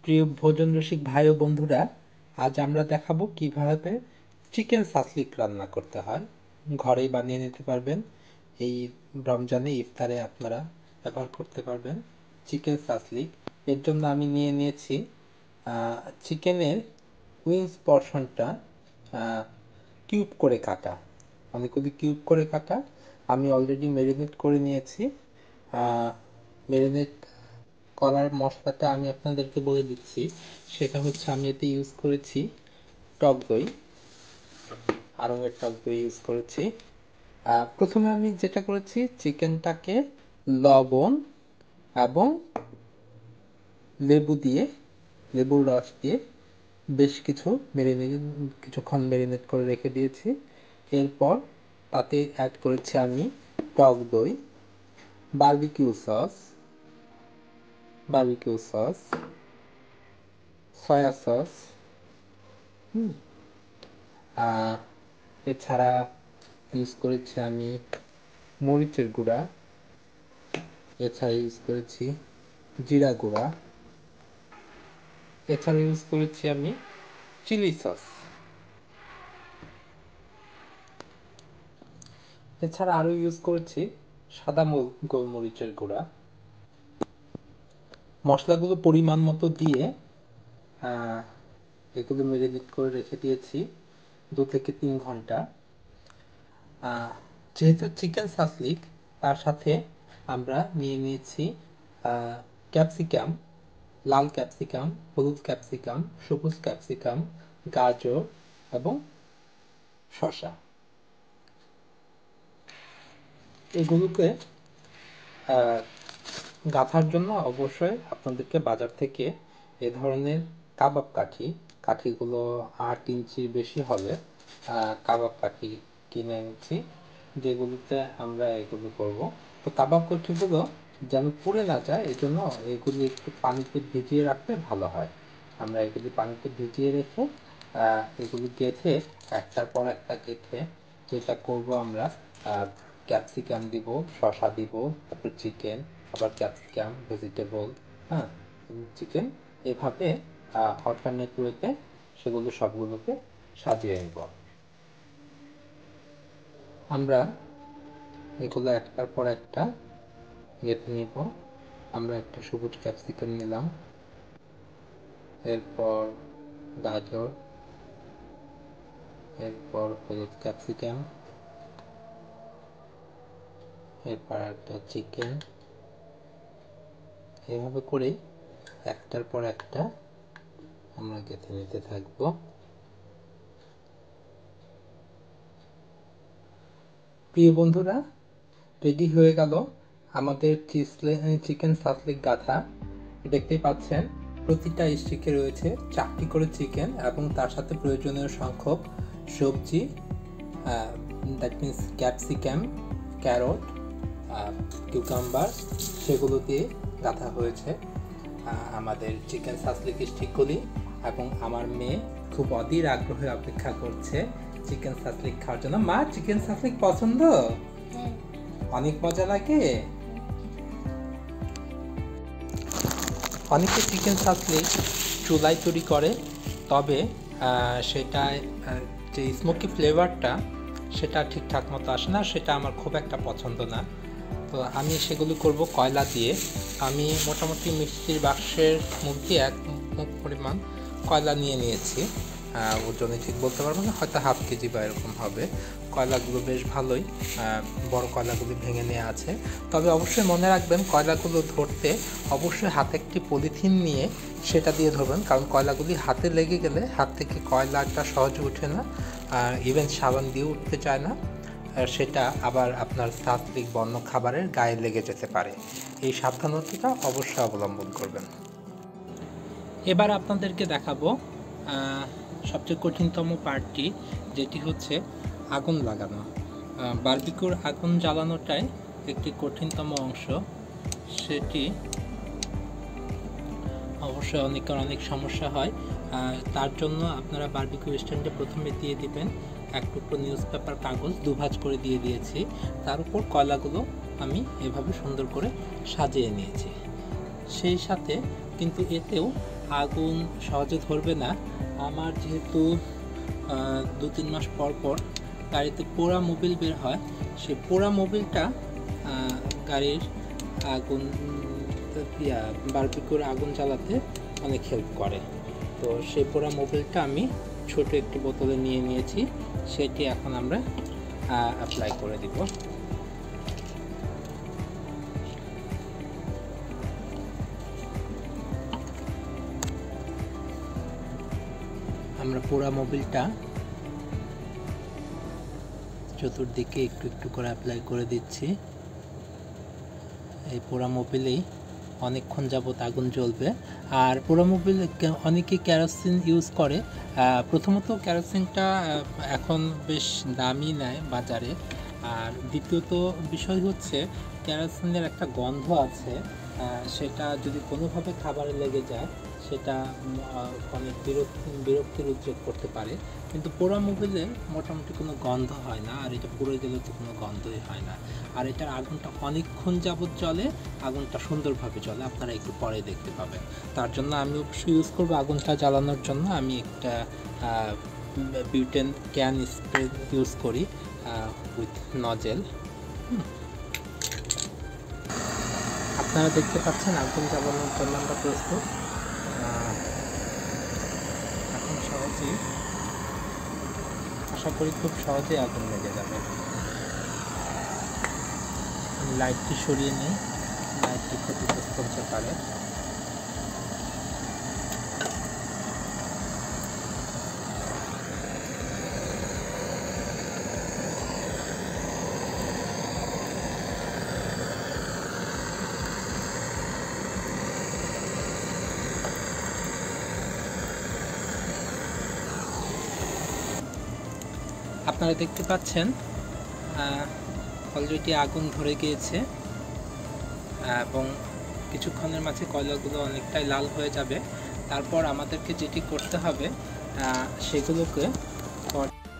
প্রিয় ভোজন রসিক ভাই ও বন্ধুরা, আজ আমরা দেখাবো কিভাবে চিকেন সাসলিক রান্না করতে হয়। ঘরেই বানিয়ে নিতে পারবেন। এই রমজানে ইফতারে আপনারা ব্যবহার করতে পারবেন চিকেন সাসলিক। এর জন্য আমি নিয়ে নিয়েছি চিকেনের উইংস পর্শনটা কিউব করে কাটা, অনেকগুলি কিউব করে কাটা। আমি অলরেডি ম্যারিনেট করে নিয়েছি। ম্যারিনেট করার মশলাটা আমি আপনাদেরকে বলে দিচ্ছি। সেটা হচ্ছে আমি এতে ইউজ করেছি টক দই, আড়ঙের টক দই ইউজ করেছি। প্রথমে আমি যেটা করেছি, চিকেনটাকে লবণ এবং লেবুর রস দিয়ে বেশ কিছুক্ষণ ম্যারিনেট করে রেখে দিয়েছি। এরপর তাতে অ্যাড করেছি আমি টক দই, বারবিকিউ সস, সয়া সস, এছাড়া ইউজ করেছি আমি মরিচের গুঁড়া, এছাড়া ইউজ করেছি জিরা গুঁড়া, এছাড়া ইউজ করেছি আমি চিলি সস, এছাড়া আরও ইউজ করেছি সাদা গোলমরিচের গুঁড়া। মশলাগুলো পরিমাণ মতো দিয়ে এগুলো ম্যারিনেট করে রেখে দিয়েছি 2 থেকে 3 ঘন্টা। যেহেতু চিকেন সাসলিক, তার সাথে আমরা নিয়ে নিয়েছি ক্যাপসিকাম, লাল ক্যাপসিকাম, হলুদ ক্যাপসিকাম, সবুজ ক্যাপসিকাম, গাজর এবং শসা। এগুলোকে গাঁথার জন্য অবশ্যই আপনাদেরকে বাজার থেকে এ ধরনের কাবাব কাঠিগুলো 8 ইঞ্চির বেশি হবে কাবাব কাঠি কিনে এনেছি, যেগুলোতে আমরা এগুলো করব। তো কাবাব কাঠিগুলো যেন পুড়ে না যায়, এই জন্য এগুলি একটু পানিতে ভিজিয়ে রাখলে ভালো হয়। আমরা এগুলি পানিতে ভিজিয়ে রেখে এগুলি গেঁথে একটার পর একটা গেঁথে যেটা করব, আমরা ক্যাপসিকাম দিব, শসা দিব, তারপর চিকেন, আবার ক্যাপসিকাম, ভেজিটেবল, চিকেন, এভাবে অল্টারনেট ওয়েতে সেগুলো সবগুলোকে সাজিয়ে নেব। আমরা এগুলো একটার পর একটা গেঁথে নিব। আমরা একটা সবুজ ক্যাপসিকাম নিলাম, এরপর গাজর, এরপর হলুদ ক্যাপসিকাম, এরপর একটা চিকেন। এভাবে করে একটার পর একটা আমরা গেঁথে নিতে থাকব। প্রিয় বন্ধুরা, রেডি হয়ে গেল আমাদের চিকেন সাসলিক গাঁথা। দেখতেই পাচ্ছেন প্রতিটা স্টিকে রয়েছে 4টি করে চিকেন এবং তার সাথে প্রয়োজনীয় সংখ্যক সবজি, that means capsicum, carrot, cucumber, সেগুলো দিয়ে গাঁথা হয়েছে আমাদের চিকেন সাসলিক স্টিকগুলি। এবং আমার মেয়ে খুব অধীর আগ্রহে অপেক্ষা করছে চিকেন সাসলিক খাওয়ার জন্য। মা, চিকেন সাসলিক পছন্দ? অনেক মজা লাগে। অনেকে চিকেন সাসলিক চুলায় তৈরি করে, তবে সেটা যে স্মোকি ফ্লেভারটা সেটা ঠিকঠাক মতো আসে না, সেটা আমার খুব একটা পছন্দ না। তো আমি সেগুলো করব কয়লা দিয়ে। আমি মোটামুটি মিষ্টির বাক্সের মধ্যে 1 মুখ পরিমাণ কয়লা নিয়ে নিয়েছি। ওজনে ঠিক বলতে পারবো না, হয়তো ½ কেজি বা এরকম হবে। কয়লাগুলো বেশ ভালোই, বড় কয়লাগুলো ভেঙে নেওয়া আছে। তবে অবশ্যই মনে রাখবেন, কয়লাগুলো ধরতে অবশ্যই হাতে একটি পলিথিন নিয়ে সেটা দিয়ে ধরবেন, কারণ কয়লাগুলি হাতে লেগে গেলে হাত থেকে কয়লাটা সহজে উঠে না, ইভেন সাবান দিয়ে উঠতে চায় না, সেটা আবার আপনার সাসলিক বন্য খাবারের গায়ে লেগে যেতে পারে। এই সাবধানতাটা অবশ্যই অবলম্বন করবেন। এবার আপনাদেরকে দেখাবো সবচেয়ে কঠিনতম পার্টটি, যেটি হচ্ছে আগুন লাগানো। বারবিকিউর আগুন জ্বালানোটাই একটি কঠিনতম অংশ। সেটি অবশ্যই অনেক সমস্যা হয়। তার জন্য আপনারা বারবিকিউ স্ট্যান্ডে প্রথমে দিয়ে দিবেন 1 টুকরো নিউজ পেপার কাগজ, 2 ভাঁজ করে দিয়ে দিয়েছি। তার উপর কয়লাগুলো আমি এভাবে সুন্দর করে সাজিয়ে নিয়েছি। সেই সাথে কিন্তু এতেও আগুন সহজে ধরবে না। আমার যেহেতু 2-3 মাস পর পর গাড়িতে পোড়া মোবিল বের হয়, সেই পোড়া মোবিলটা গাড়ির আগুন বারবিকিউর আগুন জ্বালাতে অনেক হেল্প করে। তো সেই পোড়া মোবিলটা আমি ছোট একটি বোতলে নিয়ে নিয়েছি, সেটি এখন আমরা অ্যাপ্লাই করে দিব। আমরা পোড়া মোবিলটা চতুর্দিকে একটু একটু করে অ্যাপ্লাই করে দিচ্ছি। এই পোড়া মোবিলেই অনেকক্ষণ যাবত আগুন জ্বলবে। আর পোড়া মোবিল অনেকে কেরোসিন ইউজ করে। প্রথমত কেরোসিনটা এখন বেশ দামি নেয় বাজারে। আর দ্বিতীয়ত বিষয় হচ্ছে কেরোসিনের একটা গন্ধ আছে, সেটা যদি কোনোভাবে খাবারে লেগে যায় সেটা অনেক বিরক্তির উদ্রেক করতে পারে। কিন্তু পোড়া মোবিলে মোটামুটি কোনো গন্ধ হয় না, আর এটা পুড়ে গেলে তো কোনো গন্ধই হয় না। আর এটার আগুনটা অনেকক্ষণ যাবত জ্বলে, আগুনটা সুন্দরভাবে জ্বলে, আপনারা একটু পরে দেখতে পাবেন। তার জন্য আমি অবশ্যই ইউজ করবো, আগুনটা জ্বালানোর জন্য আমি একটা বিউটেন ক্যান স্প্রে ইউজ করি উইথ নজেল। আপনারা দেখতে পাচ্ছেন আগুন জ্বালানোর জন্য আমরা প্রস্তুত। এখন সহজেই, আশা করি খুব সহজেই আগুন লেগে যাবে। লাইটটি সরিয়ে নিই, লাইটটি ক্ষতিগ্রস্ত হতে পারে। আপনারা দেখতে পাচ্ছেন অলরেডি আগুন ধরে গিয়েছে এবং কিছুক্ষণের মাঝে কয়লাগুলো অনেকটাই লাল হয়ে যাবে। তারপর আমাদেরকে যেটি করতে হবে সেগুলোকে,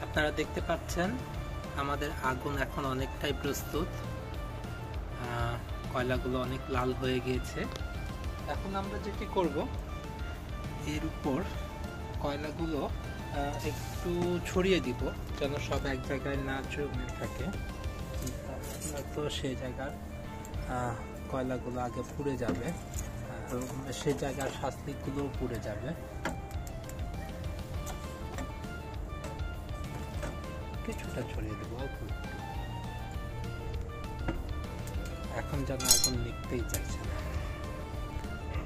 আপনারা দেখতে পাচ্ছেন আমাদের আগুন এখন অনেকটাই প্রস্তুত, কয়লাগুলো অনেক লাল হয়ে গিয়েছে। এখন আমরা যেটি করব, এর উপর কয়লাগুলো একটু ছড়িয়ে দিব যেন সব এক জায়গায় না জমে থাকে, তো সেই জায়গার কয়লাগুলো আগে পুড়ে যাবে, সেই জায়গার শাস্তিগুলোও পুড়ে যাবে। কিছুটা ছড়িয়ে দেবো অল্প। এখন যেন আগুন নিভতেই চাইছে না,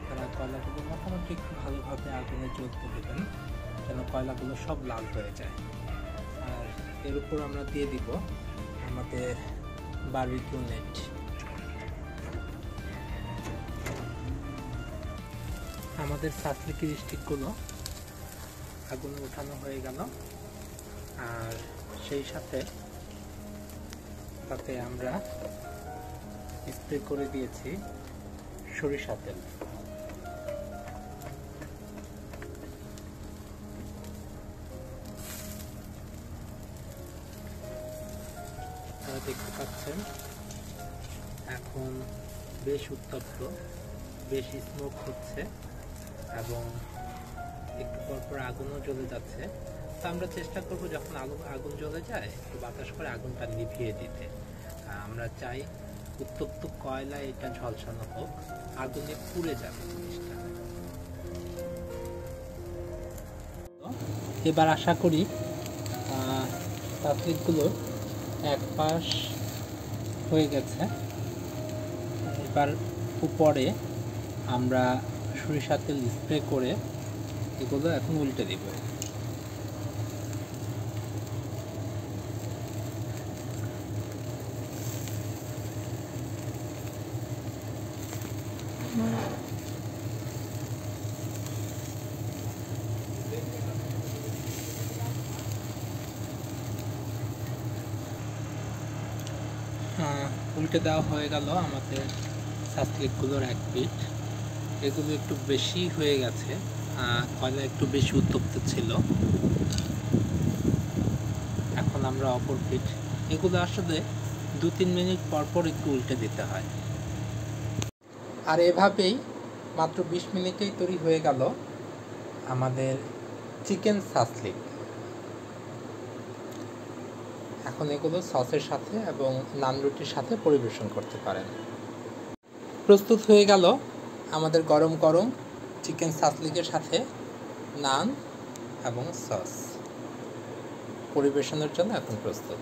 তারা কয়লাগুলো মোটামুটি একটু ভালোভাবে আগুনে জ্বলতে দেবেন যেন কয়লাগুলো সব লাল হয়ে যায়। আর এর উপর আমরা দিয়ে দিব আমাদের বারবিকিউ নেট। আমাদের সাসলিকি স্টিকগুলো আগুনে উঠানো হয়ে গেল, আর সেই সাথে তাতে আমরা স্প্রে করে দিয়েছি সরিষা তেল। দেখতে পাচ্ছেন এখন বেশ উত্তপ্ত, বেশ স্মোক হচ্ছে এবং একটু পর পর আগুনও জ্বলে যাচ্ছে। তো আমরা চেষ্টা করব যখন আগুন জ্বলে যায় একটু বাতাস করে আগুনটা নিভিয়ে দিতে। আমরা চাই উত্তপ্ত কয়লা এটা ঝলসানো হোক, আগুনে পুড়ে যাবে জিনিসটা। এবার আশা করি প্লাস্টিকগুলোর এক পাশ হয়ে গেছে। এবার উপরে আমরা সরিষা তেল স্প্রে করে এগুলো এখন উল্টে দিব। উল্টে দেওয়া হয়ে গেল আমাদের সাসলিকগুলোর এক পিঠ। এগুলো একটু বেশি হয়ে গেছে, কয়লা একটু বেশি উত্তপ্ত ছিল। এখন আমরা অপর পিঠ, এগুলো আসলে 2-3 মিনিট পর পর একটু উল্টে দিতে হয়। আর এভাবেই মাত্র 20 মিনিটেই তৈরি হয়ে গেল আমাদের চিকেন সাসলিক। এখন এগুলো সসের সাথে এবং নান রুটির সাথে পরিবেশন করতে পারেন। প্রস্তুত হয়ে গেল আমাদের গরম গরম চিকেন সাসলিকের সাথে নান এবং সস। পরিবেশনের জন্য এখন প্রস্তুত।